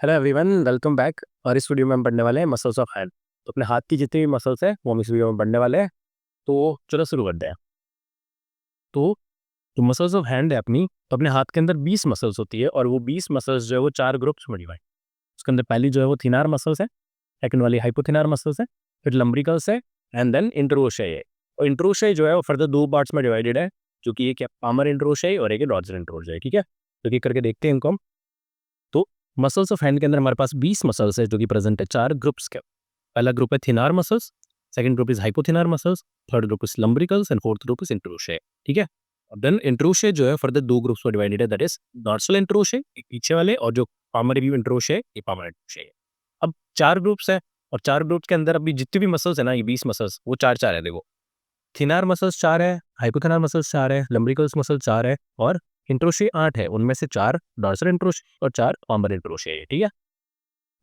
Hello everyone, welcome back. और इस video में हम पढ़ने वाले हैं मसल्स ऑफ हैंड। तो अपने हाथ की जितनी भी मसल्स है वो हम इस वीडियो में पढ़ने वाले हैं। तो चलो शुरू करते हैं। तो जो मसल्स ऑफ हैंड है अपनी, तो अपने हाथ के अंदर 20 मसल्स होती है और वो 20 मसल्स जो है वो 4 ग्रुप्स में डिवाइड। उसके अंदर पहली जो है वो थिनार मसल्स है, सेकंड वाली हाइपोथिनार मसल्स है, फिर लंब्रिकल्स है एंड देन इंटरोशय है। और इंटरोशय जो है वो फर्दर 2 पार्ट्स में डिवाइडेड है, जो कि एक है पामर इंटरोशय और एक है डॉर्सल इंटरोशय। ठीक है, तो एक करके देखते हैं इनको हम। तो मसल्स ऑफ हैंड के अंदर हमारे पास 20 मसल्स है जो कि प्रेजेंट है 4 ग्रुप्स के। पहला ग्रुप है thenar muscles, second group is hypothenar muscles, third group is lumbricals and fourth group is interossei. ठीक है, और देन इंटरोशय जो है फर्दर 2 ग्रुप्स में डिवाइडेड है, दैट इज डॉर्सल इंटरोशय एक पीछे वाले और जो पामर व्यू इंटरोशय ये पामर इंटरोशय है। अब 4 ग्रुप्स है और 4 ग्रुप्स के अंदर अभी जितनी भी मसल्स है ना, ये 20 मसल्स वो 4 4 है। देखो, थिनार मसल्स 4 है, हाइपोथिनार मसल्स 4 है, लंब्रिकल्स मसल 4 है और इंटरोशय 8 है। उनमें से 4 डॉर्सल इंटरोशय और 4 पामर इंटरोशय है। ठीक है,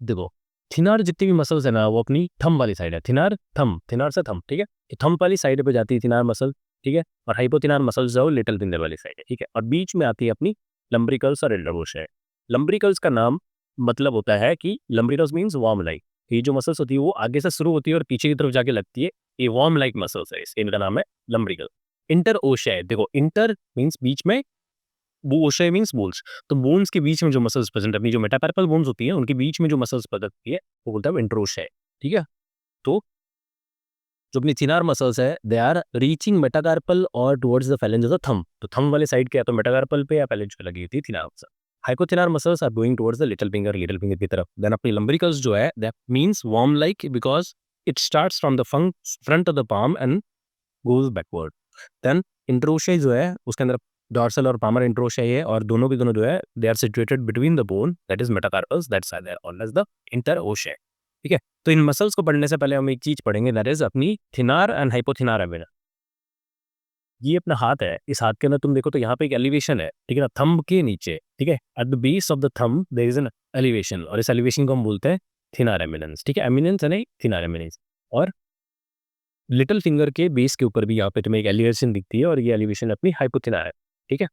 देखो थिनार जितनी भी मसल्स है ना वो अपनी थंब वाली साइड है। थिनार थंब, थिनार से थंब। ठीक है, ये थंब वाली साइड पे जाती है थिनार मसल। ठीक है, और हाइपोथिनार मसल्स जो लिटिल फिंगर वाली साइड है। ठीक है, और बीच में आती है अपनी लंब्रिकल्स और इंटरकोशय। लंब्रिकल्स का नाम मतलब होता है कि लंब्रिकल्स मीन्स वार्म लाइक। ये जो मसल्स होती है वो आगे से शुरू होती है और पीछे की तरफ जाके लगती है। ये वार्म लाइक मसल्स है, इनका नाम है लंब्रिकल। इंटर ओशय, देखो इंटर मीन्स बीच में, ओशय मीन्स बोन्स। तो बोन्स के बीच में जो मसल्स प्रेजेंट, अपनी जो मेटाकार्पल बोन्स होती है उनके बीच में जो मसल्स प्रेजेंट होती है वो बोलता है इंटरोशय। ठीक है, तो जो अपनी थिनार मसल्स है दे आर रीचिंग मेटाकार्पल और towards the phalanges of thumb. तो थंब वाले साइड के या तो मेटाकार्पल पे या फेलेंज पे लगी होती है thenar muscle. Hypothenar muscles are going towards the little finger की तरफ। देन अपनी लंब्रिकल्स जो है that means worm like because it starts from the front of the palm and goes backward. Then interossei जो है उसके अंदर डॉर्सल और पामर इंटरोशय है और दोनों के दोनों जो है they are situated between the bone that is metacarpals, that's why they are called as the interossei. ठीक है, तो इन मसल्स को पढ़ने से पहले हम एक चीज पढ़ेंगे, दैट इज अपनी थिनार एंड हाइपोथिनार एमिना। ये अपना हाथ है, इस हाथ के अंदर तुम देखो तो यहाँ पे एक एलिवेशन है। ठीक है ना, थंब के नीचे। ठीक है, at the base of the thumb there is an elevation और इस एलिवेशन को हम बोलते हैं थिनार एमिनेंस। ठीक है, एमिनेंस है नहीं, थिनार एमिनेंस। और लिटिल फिंगर के बेस के ऊपर भी यहाँ पे तुम्हें एक एलिवेशन दिखती है और ये एलिवेशन अपनी हाइपोथिनार है। ठीक है,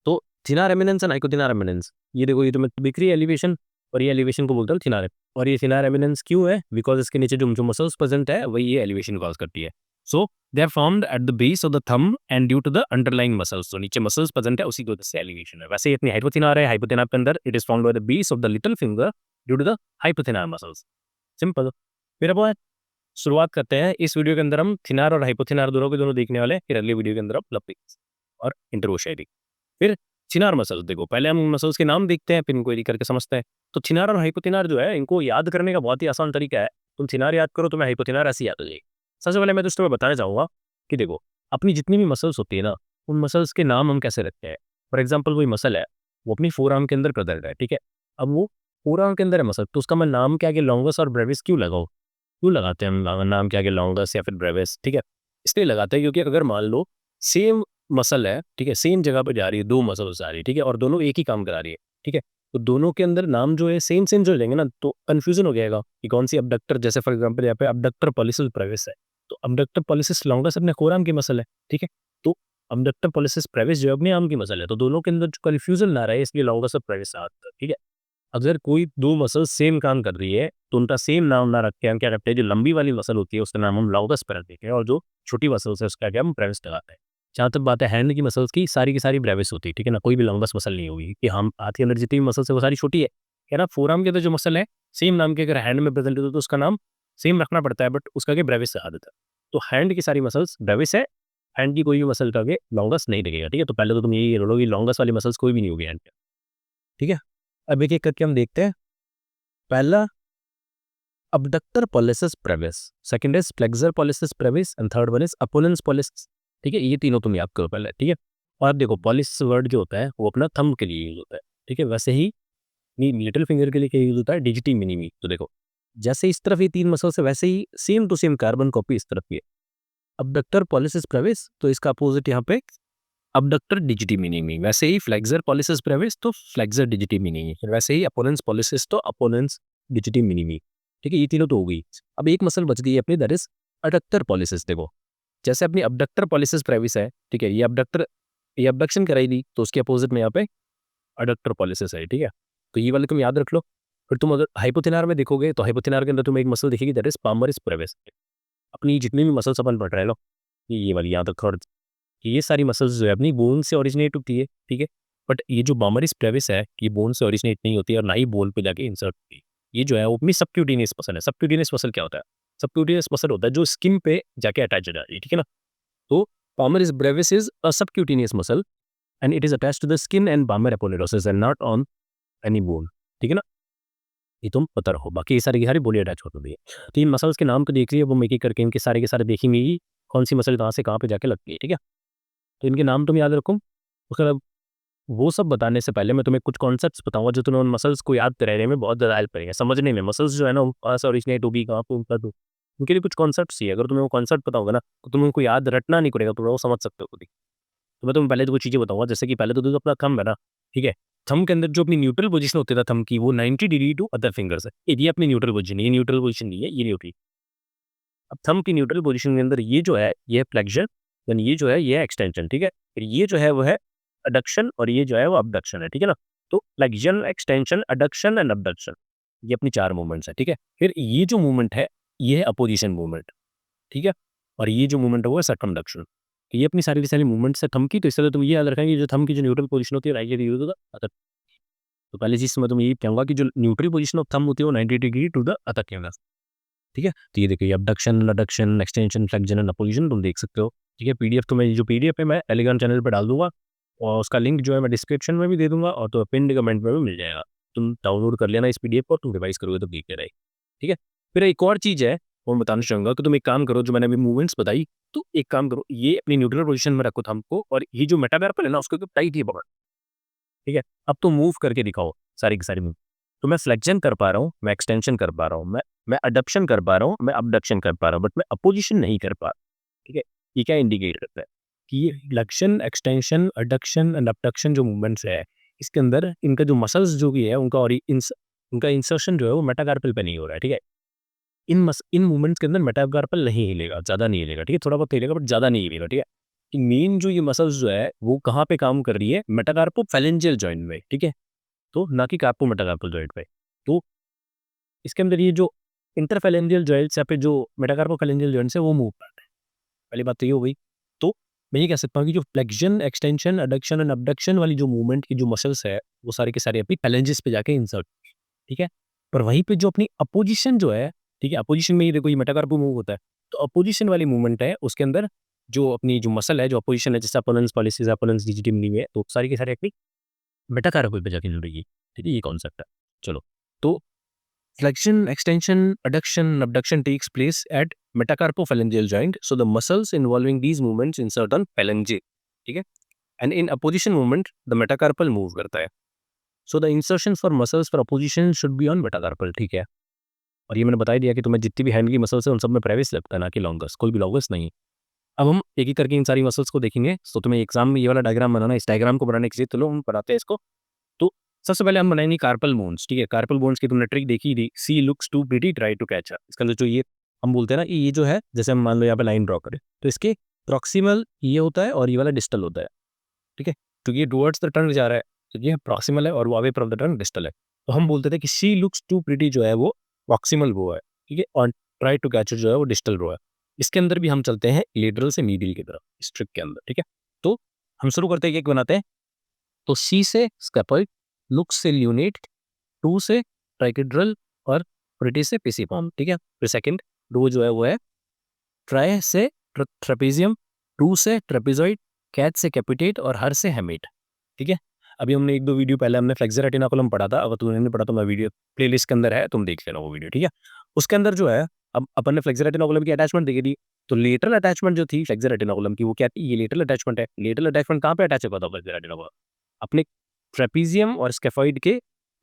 तो थिनार एमिनेंस एंड हाइपोथिनार एमिनेंस, ये देखो ये तुम्हें दिख रही है एलिवेशन, और ये एलिवेशन को बोलते हैं थिनार। और ये थिनार एमिनेंस क्यों है? बिकॉज इसके नीचे जो जो मसल्स प्रेजेंट है वही ये एलिवेशन कॉज करती है। So they are formed at the base of the thumb and due to the underlying muscles. तो नीचे मसल्स प्रेजेंट है उसी की वजह से एलिवेशन है। वैसे ये इतनी हाइपोथिनार है, हाइपोथिनार के अंदर it is formed by the base of the little finger due to the hypothenar muscles. Simple. फिर अब शुरुआत करते हैं। इस वीडियो के अंदर हम थिनार और हाइपोथिनार दोनों के दोनों देखने वाले हैं। फिर अगले वीडियो के अंदर हम लंब्रिकल्स और इंटरोशय देखेंगे। फिर थिनार मसल्स देखो, पहले हम मसल्स के नाम देखते हैं फिर इनको एक करके समझते हैं। तो थिनार और हाइपोथिनार जो है इनको याद करने का बहुत ही आसान तरीका है। तुम थिनार याद करो तुम्हें हाइपोथिनार ऐसे याद हो जाएगी। सबसे पहले मैं तो तुम्हें बताना चाहूंगा कि देखो अपनी जितनी भी मसल्स होती है ना, उन मसल्स के नाम हम कैसे रखते हैं। फॉर एग्जाम्पल कोई मसल है, वो अपनी फोर आर्म के अंदर प्रेजेंट है। ठीक है, अब वो फोर आर्म के अंदर है मसल, तो उसका मैं नाम के आगे लॉन्गस और ब्रेविस क्यों लगाऊं? क्यों लगाते हैं हम नाम के आगे लॉन्गस या फिर ब्रेविस? ठीक है, इसलिए लगाते हैं क्योंकि अगर मान लो सेम मसल है, ठीक है, सेम जगह पे जा रही है, दो मसल्स जा रही है, ठीक है, और दोनों एक ही काम करा रही है। ठीक है, तो दोनों के अंदर नाम जो है सेम सेम जो लेंगे ना तो कंफ्यूजन हो जाएगा कि कौन सी अबडक्टर, जैसे फॉर एग्जांपल यहाँ पे अबडक्टर पॉलिसिस ब्रेविस है, तो अबडक्टर पॉलिसिस लॉन्गस अपने कोर आर्म की मसल है। ठीक है, तो अबडक्टर पॉलिसिस ब्रेविस जो अपने आर्म की मसल है, तो दोनों के अंदर कंफ्यूजन ना रहे इसलिए लॉन्गस और ब्रेविस आता है। ठीक है, अगर कोई दो मसल सेम काम कर रही है तो उनका सेम नाम ना रख के हम क्या करते हैं, जो लंबी वाली मसल होती है उसका नाम हम लॉन्गस पर रखते हैं और जो छोटी मसल्स है उसका क्या हम ब्रेविस लगाते हैं। जहाँ तक बात है हैंड की मसल्स की सारी ब्रेविस होती है। ठीक है ना, कोई भी लॉन्गस मसल नहीं होगी कि हम हाथ के अंदर जितनी भी मसल्स है वो सारी छोटी है ना। फोर आर्म के अंदर जो मसल है सेम नाम के अगर हैंड में प्रेजेंट हो तो उसका नाम सेम रखना पड़ता है, बट उसका आगे ब्रेविस लगा देता है। तो हैंड की सारी मसल्स ब्रेविस है, हैंड की कोई भी मसल का आगे लॉन्गस नहीं लगेगा। ठीक है, तो पहले तो तुम यही बोलो कि लॉन्गस वाली मसल्स कोई भी नहीं होगी हैंड पे। ठीक है, अब एक एक करके हम देखते हैं। पहला abductor pollicis brevis, second is flexor pollicis brevis and third one is opponens pollicis। ठीक है, ये तीनों तुम याद करो पहले। ठीक है, और अब देखो पॉलिस वर्ड जो होता है वो अपना थंब के लिए यूज होता है। ठीक है, वैसे ही लिटिल फिंगर के लिए क्या यूज होता है, डिजिटी मिनिमी। तो देखो जैसे इस तरफ ये तीन मसल्स है वैसे ही same to same carbon copy इस तरफ भी है। abductor pollicis brevis तो इसका अपोजिट यहाँ पे abductor digiti minimi, वैसे ही flexor pollicis brevis तो flexor digiti minimi, फिर वैसे ही opponens pollicis तो opponens digiti minimi। ठीक है, ये तीनों तो हो गई। अब एक मसल बच गई है अपनी, दैट इज adductor pollicis। देखो जैसे अपनी abductor pollicis brevis है, ठीक है, ये abductor, ये abduction कराई दी तो उसके अपोजिट में यहाँ पे adductor pollicis है। ठीक है, तो ये वाले तुम याद रख लो। फिर तुम अगर हाइपोथेलर में देखोगे तो हाइपोथेलर के अंदर तुम्हें एक मसल दिखेगी, दैट इज पामरिस ब्रेविस। अपनी जितनी भी मसल्स अपन पढ़ रहे हैं लो, ये वाली याद रखो। और ये सारी मसल्स जो है अपनी बोन से ओरिजिनेट होती है, ठीक है। बट ये जो पामरिस ब्रेविस है, ये बोन से ओरिजिनेट नहीं होती है और ना ही बोन पे जाके इंसर्ट होती है। ये जो है वो अपनी सबक्यूटेनियस मसल है। सबक्यूटेनियस मसल क्या होता है? सबक्यूटेनियस मसल होता है जो स्किन पे जाके अटैच हो जाती है, ठीक है ना। तो palmaris brevis is a subcutaneous muscle and it is attached to the skin and palmar aponeurosis and not on any bone, ठीक है ना। ये तुम पता रहो, बाकी ये सारी की सारी बॉडी अटैच होती है। तो इन मसल्स के नाम तो देख रही है वो, एक एक करके इनके सारे के सारे देखेंगे ही कौन सी मसल कहाँ से कहाँ पे जाके लगती है, ठीक है। तो इनके नाम तुम याद रखो। उसके बाद वो सब बताने से पहले मैं तुम्हें कुछ कॉन्सेप्ट्स बताऊंगा जो तुम्हें उन मसल्स को याद रहने में बहुत ज़्यादा हेल्प करेंगे, समझने में। मसल्स जो है ना कहाँ से ओरिजिनेट होगी, कहाँ पे उनका तो उनके लिए कुछ कॉन्सेप्ट्स ही है। अगर तुम्हें वो कॉन्सेप्ट पता होगा ना तो तुम्हें उनको याद रटना नहीं पड़ेगा, तुम वो समझ सकते हो खुद ही। तो मैं तुम्हें पहले तो कुछ चीज़ें बताऊंगा, जैसे कि पहले तो जो अपना थंब है ना, ठीक है। थंब के अंदर जो अपनी न्यूट्रल पोजीशन होती है थंब की, वो 90 डिग्री टू अदर फिंगर्स है। ये अपनी न्यूट्रल पोजीशन, ये न्यूट्रल पोजीशन नहीं है, ये न्यूट्रल। अब थंब की न्यूट्रल पोजीशन के अंदर ये जो है ये फ्लेक्शन, देन ये जो है ये एक्सटेंशन, ठीक है। फिर ये जो है वो है अडक्शन और ये जो है वो अबडक्शन है, ठीक है ना। तो flexion, extension, adduction and abduction, ये अपनी 4 मूवमेंट्स है, ठीक है। फिर ये जो मूवमेंट है ये है अपोजिशन मूवमेंट, ठीक है। और ये जो मूवमेंट है वो है सर्कमडक्शन। ये अपनी सारी की सारी मूवमेंट्स है थंब की। तो इससे तुम ये याद रखेंगे जो थंब की जो न्यूट्रल पोजीशन होती है राइट यूज होगा अदर। तो पहली चीज़ मैं तुम्हें ये कहूँगा कि जो न्यूट्रल पोजीशन ऑफ थंब होती है वो 90 degree to the other fingers, ठीक है। तो ये देखिए abduction, adduction, extension, flexion and opposition तुम देख सकते हो, ठीक है। पीडीएफ तो मैं जो पीडीएफ है मैं टेलीग्राम चैनल पे डाल दूंगा और उसका लिंक जो है मैं डिस्क्रिप्शन में भी दे दूंगा और तो पिन कमेंट में भी मिल जाएगा। तुम डाउनलोड कर लेना इस पीडीएफ को, तुम रिवाइज करोगे तो ठीक रहेगी, ठीक है। फिर एक और चीज़ है वो मैं बताना चाहूँगा कि तुम एक काम करो, जो मैंने अभी मूवमेंट्स बताई, तो एक काम करो, ये अपनी न्यूट्रल पोजीशन में रखो थंब को और ये जो मेटाकार्पल है ना उसको टाइट ही पकड़, ठीक है। अब तुम मूव करके दिखाओ सारी की सारी मूव। तो मैं फ्लेक्शन कर पा रहा हूँ, मैं एक्सटेंशन कर पा रहा हूँ, मैं अडप्शन कर पा रहा हूँ, मैं अबडक्शन कर पा रहा हूँ, बट मैं अपोजिशन नहीं कर पा रहा, ठीक है। ये क्या इंडिकेट करता है कि ये flexion, extension, adduction and abduction जो मूवमेंट्स है इसके अंदर इनका जो मसल्स जो भी है उनका और उनका इंसर्शन जो है वो मेटाकार्पल पे नहीं हो रहा है, ठीक है। इन मूवमेंट्स के अंदर मेटाकार्पल नहीं हिलेगा, ज़्यादा नहीं हिलेगा, ठीक है। थोड़ा बहुत हिलेगा बट ज़्यादा नहीं हिलेगा, ठीक है। मेन जो ये मसल्स जो है वो कहाँ पे काम कर रही है, मेटाकार्पोफैलेंजियल जॉइंट में, ठीक है। तो ना कि कार्पो मेटाकार्पल जॉइंट पे। तो इसके अंदर ये जो इंटरफैलेंजियल जॉइंट्स या फिर जो मेटाकार्पोफैलेंजियल जॉइंट्स है वो मूव करते हैं। पहली बात तो ये हो गई। तो मैं ये कह सकता हूँ कि जो flexion, extension, adduction and abduction वाली जो मूवमेंट की जो मसल्स है वो सारे के सारे अपनी फैलेंजेस पे जाके इंसर्ट, ठीक है। पर वहीं पे जो अपनी अपोजिशन जो है, ठीक है, अपोजिशन में ये देखो ये मेटाकार्पो मूव होता है। तो अपोजिशन वाली मूवमेंट है उसके अंदर जो अपनी जो मसल है, जो अपोजिशन है, जैसे अपोनेंस पॉलिसिस, अपोनेंस डिजिटम नहीं है, तो सारी की सारी अपनी मेटाकार्पल पे जाके जुड़ रही है, ठीक है। ये कॉन्सेप्ट है। चलो, तो flexion, extension, adduction, abduction takes place at metacarpophalangeal joint. So the muscles involving these movements insert on phalange, ठीक है। And in opposition movement, the metacarpal move करता है. So the insertions for muscles for opposition should be on metacarpal, ठीक है। और ये मैंने बता ही दिया कि तुम्हें जितनी भी हैंड की मसल्स है उन सब में ब्रेविस लगता है, ना कि लॉन्गस, कोई भी लॉन्गस नहीं। अब हम एक एक करके इन सारी मसल्स को देखेंगे। तो तुम्हें एग्जाम में ये वाला डायग्राम बनाना, इस डायग्राम को बनाने के लिए चलो हम बनाते हैं इसको। तो सबसे पहले हम बनाएंगे कार्पल बोन्स, ठीक है। कार्पल बोन्स की तुमने ट्रिक देखी थी, see looks to pretty try to catch up. इसका जो ये हम बोलते हैं ना, ये जो है जैसे हम मान लो यहाँ पे लाइन ड्रॉ करें तो इसके प्रॉक्सिमल ये होता है और ये वाला डिस्टल होता है, ठीक है। तो ये टुवर्ड्स द टंग जा रहा है तो ये प्रॉक्सिमल है और वो away from the tongue distal है। तो हम बोलते थे कि सी लुक्स टू प्रीटी जो है वो प्रॉक्सिमल वो है, ठीक है। और ट्राई टू कैच जो है वो डिस्टल रो है। इसके अंदर भी हम चलते हैं लेटरल से मीडियल की तरफ इस ट्रिक के अंदर, ठीक है। तो हम शुरू करते हैं, एक बनाते हैं। तो सी से स्कैपॉइड, लुक्स से ल्यूनेट, टू से ट्राइकेड्रल और प्रिटी से पिसिफॉर्म, ठीक है। फिर सेकंड रो जो है वो है ट्राई से ट्रेपेजियम, टू से ट्रेपेजॉइड, कैच से कैपिटेट और हर से हेमेट, ठीक है। अभी हमने एक दो वीडियो पहले हमने फ्लेक्सर रेटिनाकुलम पढ़ा था, अगर तुमने नहीं पढ़ा तो मैं वीडियो प्लेलिस्ट के अंदर है, तुम देख लेना वो वीडियो, ठीक है। उसके अंदर जो है अब अपन ने फ्लेक्सर रेटिनाकुलम की अटैचमेंट देखी थी। तो लेटरल अटैचमेंट जो थी फ्लेक्सर रेटिनाकुलम की वो क्या थी, ये लेटरल अटैचमेंट है। लेटरल अटैचमेंट कहाँ पे अटैच होगा था फ्लेक्सर रेटिनाकुलम? अपने ट्रेपीजियम और स्केफॉइड के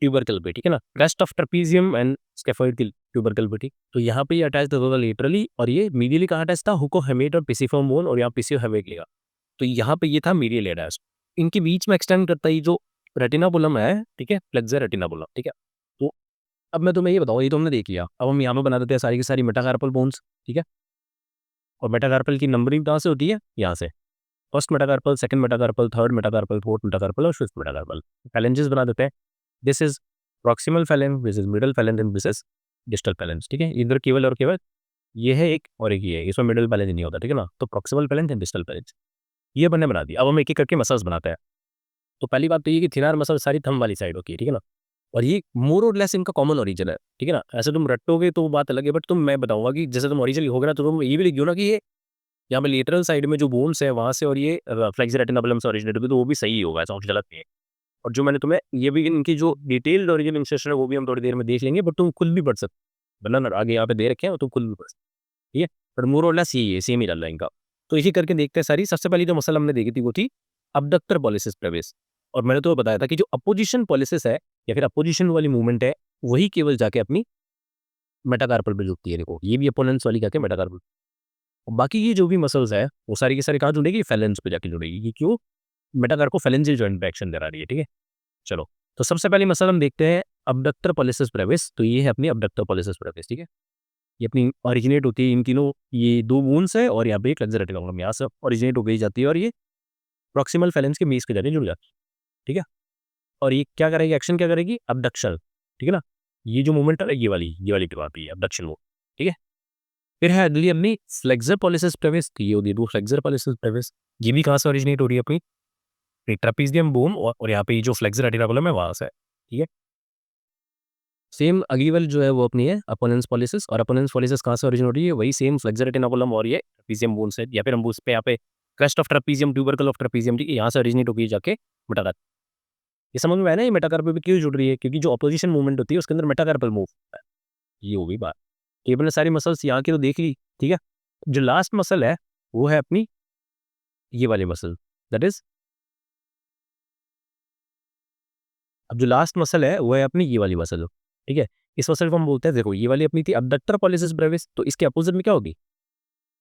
ट्यूबरकल पे, ठीक है ना। Rest of trapezium and scaphoid के ट्यूबरकल पे, ठीक। तो यहाँ पे ये अटैच होगा लेटरली और ये मीडियली कहाँ अटैच था, हुको हेमेट और पिसिफॉर्म बोन, और यहाँ पिसियो हेमेट लेगा। तो यहाँ पे ये था मीडियल अटैच। इनके बीच में एक्सटेंड करता है जो रेटिनाकुलम है, ठीक है, फ्लेक्सर रेटिनाकुलम, ठीक है। तो अब मैं तुम्हें ये बताऊँ, ये तो हमने देख लिया। अब हम यहाँ पे बना देते हैं सारी की सारी मेटाकार्पल बोन्स, ठीक है। और मेटाकार्पल की नंबरिंग कहाँ से होती है, यहाँ से first metacarpal, second metacarpal, third metacarpal, fourth metacarpal और फिफ्थ मेटाकार्पल। फैलेंजेस बना देते हैं। This is proximal phalanx versus middle phalanx and versus distal phalanx, ठीक है। इधर केवल और केवल ये है एक और एक ये है, इसमें मिडल फेलेंस नहीं होता, ठीक है ना। तो प्रॉक्सिमल फेलेंस एंड डिस्टल फेलेंस ये बनने बना दिया। अब हम एक एक करके मसल्स बनाते हैं। तो पहली बात तो ये कि थिनर मसल सारी थंब वाली साइड होती है, ठीक है ना। और ये मोर और लेस इनका कॉमन ओरिजिन है, ठीक है ना। ऐसे तुम रटोगे तो वो बात अलग है, बट मैं बताऊंगा कि जैसे तुम ओरिजिनल होगे ना, तो तुम ये भी लिख दो ना कि ये यहाँ पे लेटरल साइड में जो बोन्स है वहां से, और ये फ्लेक्सर रेटिनाबुलम से ओरिजिनेट होगी, तो वो भी सही होगा, ऐसा कुछ गलत नहीं है। और जो मैंने तुम्हें ये भी इनकी जो डिटेल्ड ओरिजिनल इंस्ट्रक्शन है वो भी हम थोड़ी देर में देख लेंगे, बट तुम खुद भी पढ़ सकते, वरना ना आगे यहाँ पे दे रखे हैं और तुम खुद भी पढ़ सकते, ठीक है। पर मोर और लेस यही है, सेम ही चल रहा है इनका। तो इसी करके देखते हैं सारी। सबसे पहली जो मसल हमने देखी थी वो थी अबडक्टर पॉलिसिस ब्रेविस। और मैंने तो बताया था कि जो अपोजिशन पॉलिसिस है या फिर अपोजिशन वाली मूवमेंट है, वही केवल जाके अपनी मेटाकार्पल पे जुड़ती है। देखो ये भी अपोनेंट्स वाली जाके मेटाकार्पल। बाकी ये जो भी मसल्स है वो सारी की सारी कहाँ जुड़ेगी, फेलेंस पे जाके जुड़ेगी। ये क्यों, मेटाकार को फेलेंजियल जॉइंट पे एक्शन दे रही है, ठीक है। चलो, तो सबसे पहली मसल हम देखते हैं अबडक्टर पॉलिसिस ब्रेविस। तो ये है अपनी अबडक्टर पॉलिसिस ब्रेविस, ठीक है। ये अपनी ओरिजिनेट होती है इन तीनों, ये दो बोन्स है और यहाँ पे एक फ्लेक्सर रेटिकुलम यहाँ से ओरिजिनेट हो गई जाती है, और ये प्रॉक्सिमल फेलेंस के बेस के जरिए जुड़ जाती है, ठीक है। और ये क्या करेगी, एक्शन क्या करेगी, अबडक्शन, ठीक है ना। ये जो मूवमेंट है ये वाली करवाती है अबडक्शन वो, ठीक है। फिर है अगली अपनी फ्लेक्सर पॉलिसिस ब्रेविस। तो ये होती है फ्लेक्सर पॉलिसिस ब्रेविस। ये भी कहाँ से ओरिजिनेट हो रही है, अपनी ट्रापीजियम बोन, और यहाँ पे ये जो फ्लेक्सर रेटिकुलम है वहाँ से, ठीक है। सेम अगली वाली जो है वो अपनी है अपोनेंस पॉलिसिस। और अपोनेंस पॉलिसिस कहाँ से ओरिजिन हो रही है, वही सेम फ्लेक्सर रेटिकुलम और ये ट्रापीजियम बोन से, या फिर हम उस पे यहाँ पे क्रेस्ट ऑफ ट्रापीजियम, ट्यूबरकल ऑफ ट्रापीजियम, ठीक है, यहाँ से ओरिजिनेट होगी जाके मेटाकार्पल। ये समझ में आया ना, ये मेटाकार्पल भी क्यों जुड़ रही है, क्योंकि जो अपोजिशन मूवमेंट होती है उसके अंदर मेटाकार्पल मूव होता है। ये हो गई बात। ये मैंने सारी मसल्स यहाँ की तो देख ली, ठीक है। जो लास्ट मसल है वो है अपनी ये वाली मसल, दैट इज, अब जो लास्ट मसल है वो है अपनी ये वाली मसल, ठीक है। इस मसल को हम बोलते हैं, देखो ये वाली अपनी थी अबडक्टर पॉलिसिस ब्रेविस, तो इसके अपोजिट में क्या होगी,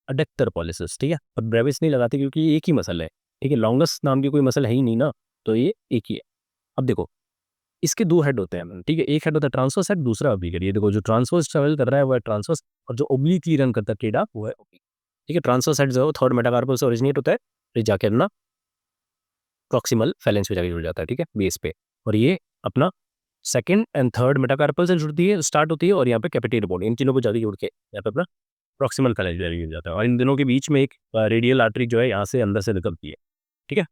अडक्टर पॉलिसिस, ठीक है। और ब्रेविस नहीं लगाते क्योंकि ये एक ही मसल है, ठीक है। लॉन्गेस्ट नाम की कोई मसल है ही नहीं ना, तो ये एक ही है। अब देखो इसके दो हेड होते हैं, ठीक है। एक हेड होता है ट्रांसवर्स हेड, दूसरा ओब्लिक हेड। ये देखो जो ट्रांसवर्स ट्रेवल कर रहा है वो है ट्रांसवर्स, और जो ओब्लिकली रन करता है टेढ़ा वो है ओब्लिक, ठीक है। ट्रांसवर्स हेड जो है वो थर्ड मेटाकार्पल से ओरिजिनेट होता है, फिर जाके अपना प्रॉक्सिमल फेलेंस पे जाके जुड़ जाता है, ठीक है, बेस पे। और ये अपना सेकंड एंड थर्ड मेटाकार्पल से जुड़ती है, स्टार्ट होती है, और यहाँ पे कैपिटेट बोन, इन तीनों को जाके जुड़ के यहाँ पे अपना प्रॉक्सिमल फेलेंस जुड़ जाता है। और इन दोनों के बीच में एक रेडियल आर्टरी जो है यहाँ से अंदर से निकलती है, ठीक है।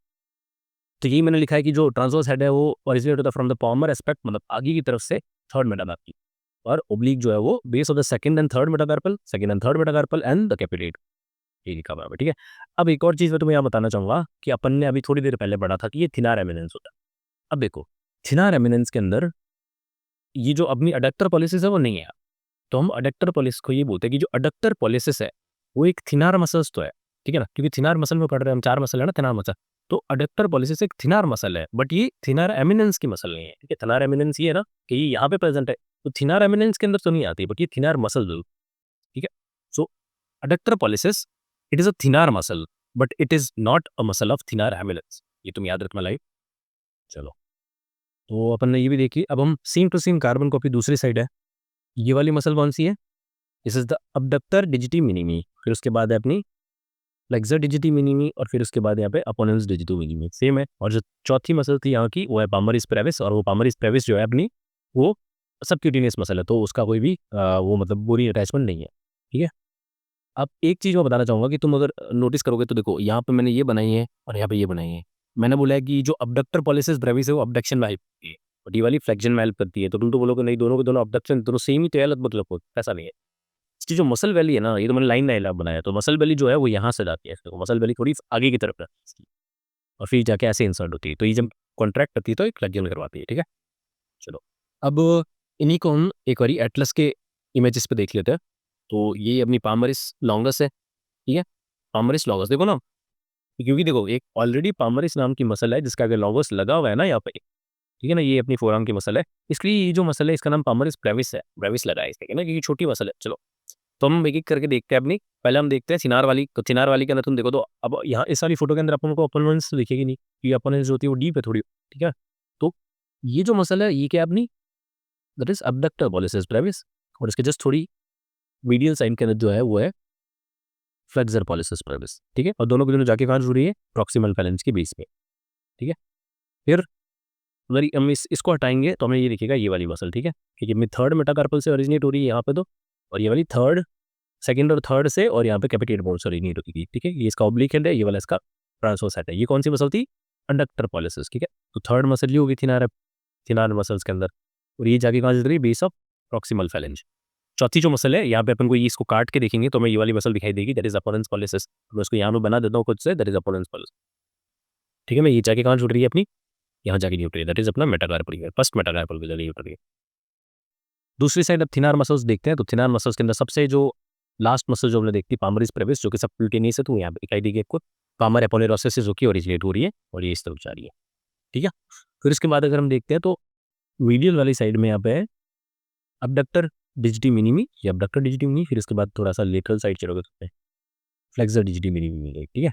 तो यही मैंने लिखा है कि जो ट्रांसवर्स हेड है वो ओरिजिनेट होता है फ्रॉम द पॉमर एस्पेक्ट, मतलब आगे की तरफ से थर्ड मेटाकार्पल, और ओब्लिक जो है वो base of the second and third metacarpal, second and third metacarpal and the कैपिटेट, ये लिखा हुआ है, ठीक है। अब एक और चीज़ मैं तुम्हें यहाँ बताना चाहूँगा कि अपन ने अभी थोड़ी देर पहले पढ़ा था कि ये थिनार एमिनेंस होता है। अब देखो थिनार एमिनेंस के अंदर ये जो अपनी अडक्टर पॉलिसिस है वो नहीं है। तो हम अडक्टर पॉलिसिस को ये बोलते हैं कि जो अडक्टर पॉलिसिस है वो एक थिनार मसल्स तो है, ठीक है ना, क्योंकि थिनार मसल में पढ़ रहे हैं हम, चार मसल है ना थिनार मसल। तो अडक्टर पॉलिसिस एक थिनार मसल है, बट ये थिनार एमिनेंस की मसल नहीं है, ठीक है। थिनार एमिनेंस ये है ना कि ये यहाँ पे प्रेजेंट है, तो थिनार एमिनेंस के अंदर तो नहीं आती, बट ये थिनार मसल जरूर, ठीक है। So adductor pollicis it is a thenar muscle, but it is not a muscle of thenar eminence, ये तुम याद रखना लाइक। चलो, तो अपन ने ये भी देखी। अब हम same to same carbon copy दूसरी साइड है, ये वाली मसल कौन सी है, this is the abductor digiti minimi. फिर उसके बाद है अपनी फ्लेक्सर डिजिटी मिनिमी, और फिर उसके बाद यहाँ पे अपोनेंस डिजिटो मिनिमी, सेम है। और जो चौथी मसल थी यहाँ की वो है पामरिस ब्रेविस, और वो पामरिस ब्रेविस जो है अपनी वो सबक्यूटेनियस मसल है, तो उसका कोई भी वो मतलब बोरी अटैचमेंट नहीं है, ठीक है। अब एक चीज़ मैं बताना चाहूँगा कि तुम अगर नोटिस करोगे तो देखो यहाँ पे मैंने ये बनाई है और यहाँ पे ये बनाई है। मैंने बोला है कि जो अबडक्टर पॉलिसिस ब्रेविस है वो अबडक्शन में हेल्प करती है, और ये वाली फ्लेक्शन में हेल्प करती है। तो तुम तो बोलोगे नहीं दोनों के दोनों अबडक्शन, दोनों सेम ही तो है, अलग मतलब हो, ऐसा नहीं है। इसकी जो मसल वैली है ना, ये तो मैंने लाइन डायलॉग बनाया, तो मसल वैली जो है वो यहाँ से जाती है, देखो मसल वैली थोड़ी आगे की तरफ है इसकी, और फिर जाके ऐसे इंसर्ट होती है। तो ये जब कॉन्ट्रैक्ट करती है तो एक फ्लेक्शन करवाती है, ठीक है। चलो, अब इन्हीं को हम एक बारी एटलस के इमेजेस पे देख लेते हैं। तो ये अपनी पामरिस लॉन्गस है, ठीक है। पामरिस लॉन्गस देखो ना, क्योंकि देखो एक ऑलरेडी पामरिस नाम की मसल है जिसका अगर लॉन्गस लगा हुआ है ना यहाँ पे, ठीक है ना, ये अपनी फोरआर्म की मसल है, इसलिए ये जो मसल है इसका नाम पामरिस ब्रेविस है, ब्रेविस लगा है इसके ना, क्योंकि छोटी मसल है। चलो, तो हम एक एक करके देखते हैं अपनी। पहले हम देखते हैं चिनार वाली। तो चिनार वाली के अंदर तुम देखो तो अब यहाँ इस वाली फोटो के अंदर अपन को अपोनेंट्स दिखेगी नहीं, क्योंकि अपोनेंट्स जो होती है वो डीप है थोड़ी, ठीक है। तो ये जो मसल है ये क्या है अपनी, that is abductor pollicis Brevis, और इसके जस्ट थोड़ी मीडियल साइड के अंदर जो है वो है फ्लेक्सर पॉलिसिस ब्रेविस, ठीक है। और दोनों के दोनों जाके कहाँ जुड़ी है, प्रॉक्सिमल फेलेंस के बेस पे, ठीक है। फिर अगर हम इसको हटाएंगे तो हमें ये दिखेगा ये वाली मसल, ठीक है, क्योंकि अपनी थर्ड मेटाकार्पल से ओरिजिनेट हो रही है यहाँ पे तो, और ये वाली थर्ड, सेकंड और थर्ड से, और यहाँ पे कैपिटेट बोन से ओरिजिनेट होती है, ठीक है। ये इसका ऑब्लिक हेड है, ये वाला इसका ट्रांसवर्स हेड है। ये कौन सी मसल थी? अंडक्टर पॉलिसिस, ठीक है। तो थर्ड मसल ये होगी थिनार मसल्स के अंदर, और ये जाके कहाँ चल रही है? Base of proximal phalanx. चौथी जो मसल है, यहाँ पे अपन को ये इसको काट के देखेंगे तो हमें ये वाली मसल दिखाई देगी, दैट इज अपोनेंस पॉलिसिस। मैं उसको यहाँ पे बना देता हूँ खुद से, दैट इज अपोनेंस पॉलिसिस, ठीक है। मैं ये जाके कहाँ जुड़ रही है अपनी? यहाँ जाके नहीं उठ रही है, दैट इज अपना मेटाकार्पल, फर्स्ट मेटाकार्पल पे जाके उठ रही है। दूसरी साइड अब थिनार मसल्स देखते हैं, तो थिनार मसल्स के अंदर सबसे जो लास्ट मसल जो हमने देखती है पामरिस ब्रेविस, जो कि सबक्यूटेनियस है, तो यहाँ पे दिखाई देगी आपको पामर एपोनेरोसिस जो कि ओरिजिनेट हो रही है और ये इस तरफ जा रही है, ठीक है। फिर इसके बाद अगर हम देखते हैं तो मीडियल वाली साइड में यहाँ पे है अबडक्टर डिजिटी मिनिमी, ये अबडक्टर डिजिटी मिनिमी, फिर इसके बाद थोड़ा सा लेटरल साइड चलोगे तो फ्लेक्सर डिजिटी मिनिमी मिलेगी, ठीक है।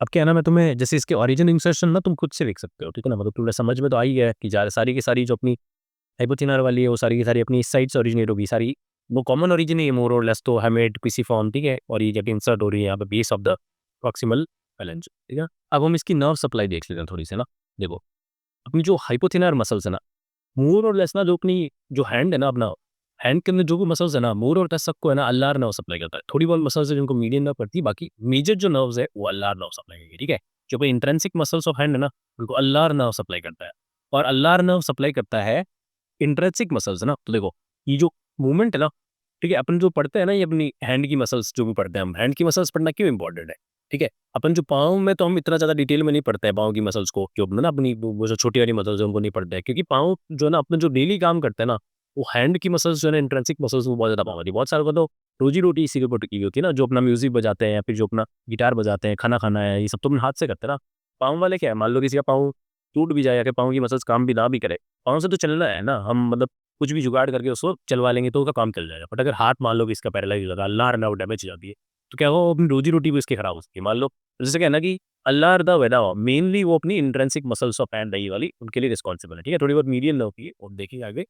अब क्या है ना, मैं तुम्हें जैसे इसके ओरिजिन इंसर्शन ना तुम खुद से देख सकते हो, ठीक है ना, मतलब तुम्हें समझ में तो आई है कि सारी की सारी जो अपनी हाइपोथिनर वाली है वो सारी की सारी अपनी इस साइड से ओरिजिनेट होगी, सारी वो कॉमन ओरिजिन है मोर और लेस, तो हेमेट पिसिफॉर्म, ठीक है, और ये जब इंसर्ट हो रही है यहाँ पे बेस ऑफ द प्रॉक्सिमल फेलेंज, ठीक है। अब हम इसकी नर्व सप्लाई देख लेते हैं थोड़ी सी ना। देखो अपनी जो हाइपोथिनर मसल्स है ना, मोर और लेस ना, जो अपनी जो हैंड है ना, अपना हैंड के अंदर जो भी मसल्स है ना, मोर और लेस सबको है ना अल्लार नर्व सप्लाई करता है। थोड़ी बहुत मसल्स है जिनको मीडियन नर्व करती है, बाकी मेजर जो नर्व्स है वो अल्लार नर्व सप्लाई करेगी, ठीक है। जो कोई इंट्रेंसिक मसल्स ऑफ हैंड है ना, उनको अल्लार नर्व सप्लाई करता है, और अल्लार नर्व सप्लाई करता है इंट्रेंसिक मसल्स है ना। तो देखो ये जो मूवमेंट है ना, ठीक है, अपन जो पढ़ते हैं ना, ये अपनी हैंड की मसल्स जो भी पढ़ते हैं हम, हैंड की मसल्स पढ़ना क्यों इंपॉर्टेंट है, ठीक है। अपन जो पाँव में तो हम इतना ज़्यादा डिटेल में नहीं पढ़ते हैं पाँव की मसल्स को, जो ना अपनी वो जो छोटी वाली मसल्स है उनको नहीं पढ़ते हैं, क्योंकि पाँव जो है ना अपने जो डेली काम करते हैं ना, वो हैंड की मसल्स जो है ना, इंट्रेंसिक मसल्स वो बहुत ज़्यादा पाँव होती है। बहुत सारे को तो रोजी रोटी इसी के ऊपर टिकी होती है ना, जो अपना म्यूजिक बजाते हैं या फिर जो अपना गिटार बजाते हैं, खाना खाना है, ये सब तो अपन हाथ से करते हैं ना। पाँव वाले क्या है, मान लो किसी का पाँव टूट भी जाए या फिर पाँव की मसल्स काम भी ना भी करे, पाँव से तो चलना है ना, हम मतलब कुछ भी जुगाड़ करके उसको चलवा लेंगे तो उसका काम चल जाएगा। बट अगर हाथ मान लो कि इसका पैरालाइज हो जाता है, अल्लाह ना डैमेज हो जाती है, तो क्या वो अपनी रोजी रोटी भी उसकी खराब हो सकती है। मान लो जैसे क्या है ना कि अल्लाह द वेदा मेनली वो अपनी इंट्रेंसिक मसल्स ऑफ हैंड रही वाली उनके लिए रिस्पॉन्सिबल है, ठीक है। थोड़ी बहुत मीडियल नर्व की है और देखेंगे आगे।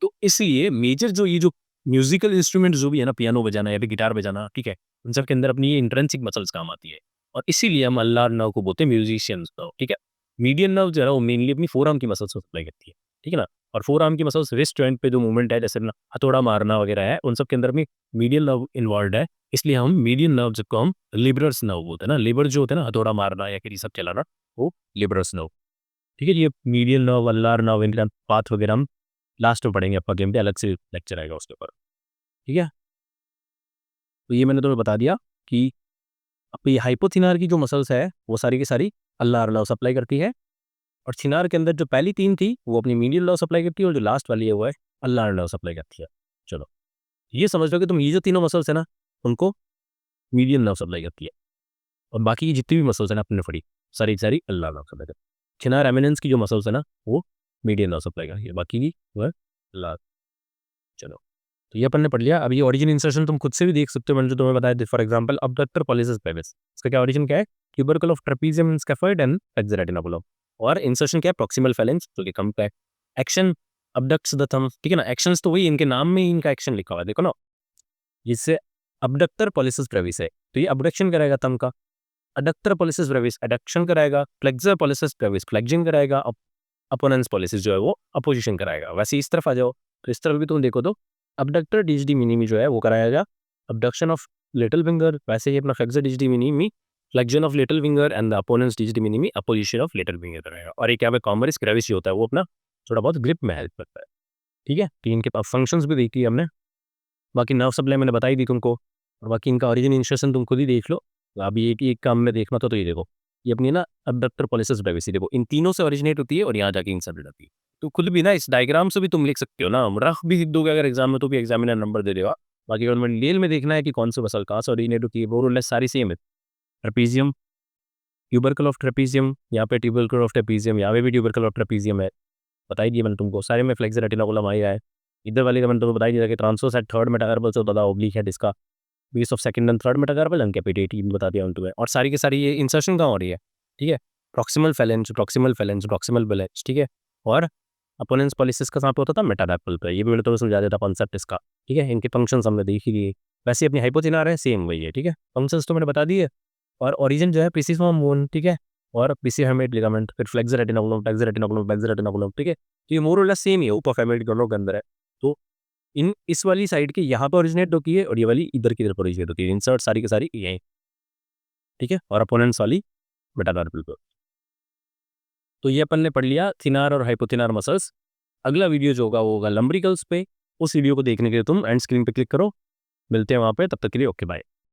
तो इसलिए मेजर जो ये जो म्यूजिकल इंस्ट्रूमेंट जो भी है ना, पियानो बजाना या फिर गिटार बजाना, ठीक है, उन सब के अंदर अपनी ये इंट्रेंसिक मसल्स काम आती है, और इसीलिए हम अल्लाह नर्व को बोलते हैं म्यूजिशियंस नर्व, ठीक है। मीडियन नर्व जो है वो मेनली अपनी फोर आर्म की मसल्स को सप्लाई करती है, ठीक है ना। और फोर आर्म की मसल्स रिस्ट जॉइंट पे जो मूवमेंट है, जैसे ना हथौड़ा मारना वगैरह है, उन सब के अंदर भी मीडियल नर्व इन्वॉल्व है। इसलिए हम मीडियन नर्व जिसको हम लिबरस नर्व बोलते हैं ना, लिबर जो होते हैं ना, हथौड़ा मारना या फिर ये सब चलाना, वो लिबरस नर्व, ठीक है। ये मीडियल नर्व, अल्लार नर्व, इनका पाथ वगैरह हम लास्ट में पढ़ेंगे, आपका गेम पे अलग से लेक्चर आएगा उसके ऊपर, ठीक है। तो ये मैंने तुम्हें बता दिया कि अब ये हाइपोथिनार की जो मसल्स है वो सारी की सारी अल्लार नर्व सप्लाई करती है, और थिनार के अंदर जो पहली तीन थी वो अपनी मीडियल नर्व सप्लाई करती है, और जो लास्ट वाली है वो है अल्लार नर्व सप्लाई करती है। चलो ये समझ लो कि तुम ये जो तीनों मसल्स है ना, उनको मीडियल नर्व सप्लाई करती है, और बाकी की जितनी भी मसल्स है ना अपने फड़ी, सारी की सारी अल्लार नर्व सप्लाई करती है। थिनार एमिनेंस की जो मसल्स है ना, वो मीडियल नर्व सप्लाई करती है, बाकी की वो है अल्लार। चलो तो ये अपन ने पढ़ लिया। अब ये ओरिजिन इंसर्शन तुम खुद से भी देख सकते हो, मैंने जो तुम्हें बताया, for example abductor pollicis Brevis, इसका क्या ओरिजिन क्या है? Tubercle of trapezium scaphoid and flexor retinaculum, और इंसर्शन क्या है? प्रॉक्सिमल फेलेंस, जो कि थंब का है। एक्शन अबडक्ट्स द थंब, ठीक है ना, एक्शंस तो वही, इनके नाम में ही इनका एक्शन लिखा हुआ है, देखो ना। जिससे अबडक्टर पॉलिसिस ब्रेविस है तो ये अबडक्शन कराएगा थंब का, अडक्टर पॉलिसिस ब्रेविस एडक्शन कराएगा, फ्लेक्सर पॉलिसिस ब्रेविस फ्लेक्शन कराएगा, अपोनेंस पॉलिसिस जो है वो अपोजिशन कराएगा। वैसे इस तरफ आ जाओ तो इस तरफ भी तुम देखो तो अबडक्टर डिजिटी मिनिमी जो है वो कराएगा अबडक्शन ऑफ लिटिल फिंगर, वैसे ही अपना flexor digiti minimi flexion of little finger, and the opponens digiti minimi opposition of little finger कराएगा। और एक यहाँ पे कॉमरिस ग्रेविस जो होता है वो अपना थोड़ा बहुत ग्रिप में हेल्प करता है, ठीक है। तो इनके फंक्शंस भी देखी हमने, बाकी नर्व सप्लाई मैंने बताई दी तुमको, और बाकी इनका ओरिजिन इंसर्शन तुम खुद ही देख लो। तो अभी एक काम में देखना था तो ये देखो, ये अपनी ना अबडक्टर पॉलिसिस ब्रेविस, देखो इन तीनों से ओरिजिनेट होती है और यहाँ जाके इंसर्ट हो जाती है। तो खुद भी ना इस डायग्राम से भी तुम लिख सकते हो ना, रफ भी लिख दोगे अगर एग्जाम में तो भी एग्जामिनर नंबर दे देगा। बाकी अगर मैंने डिटेल में देखना है कि कौन सी मसल कहाँ से ओरिजिनेट होती है, वो सारी सेम है। ट्रेपेजियम, ट्यूबरकल ऑफ ट्रेपेजियम, यहाँ पे ट्यूबरकल ऑफ ट्रेपेजियम, यहाँ पे भी ट्यूबरकल ऑफ ट्रेपेजियम है, बताई दिया मैंने तुमको। सारे में फ्लेक्सर रेटिनाकुलम आया है। इधर वाले का मैंने तुमको बताई दिया कि ट्रांसवर्स एट थर्ड मेटाकार्पल से होता था, ओब्लिक है इसका base of second and third metacarpal and कैपिटेट, बता दिया तुम्हें। और सारी की सारी ये इंसर्शन कहाँ हो रही है, ठीक है, प्रॉक्सिमल फेलेंज, प्रॉक्सिमल फेलेंज, प्रॉक्सिमल बेलेंज, ठीक है। और अपोनेंस पॉलिसिस का कहाँ पे होता था? मेटाकार्पल पे। ये भी मैंने तुम्हें समझा देता कॉन्सेप्ट इसका, ठीक है। इनके फंक्शंस हमने देख ही लिए, वैसे अपनी हाइपोथिनार है सेम वही है, ठीक है। फंक्शंस तो मैंने बता दिए, और ओरिजिन जो है पिसिफॉर्म बोन, ठीक है। और पीसी हेमेट लिगामेंट, फिर flexor retinaculum, flexor retinaculum, flexor retinaculum, ठीक है। तो ये मोर और लेस सेम ही है, ऊपर हेमेट दोनों के अंदर है। तो इस वाली साइड के यहाँ पर ओरिजिनेट होती है और ये वाली इधर की तरफ ओरिजिनेट होती है। इंसर्ट सारी की सारी यहीं, ठीक है। और अपोनेंट्स वाली मेटाकार्पल पर। तो ये अपन ने पढ़ लिया थिनार और हाइपोथिनार मसल्स। अगला वीडियो जो होगा वो होगा लंब्रिकल्स पे। उस वीडियो को देखने के लिए तुम एंड स्क्रीन पे क्लिक करो। मिलते हैं वहाँ पे, तब तक के लिए ओके बाय।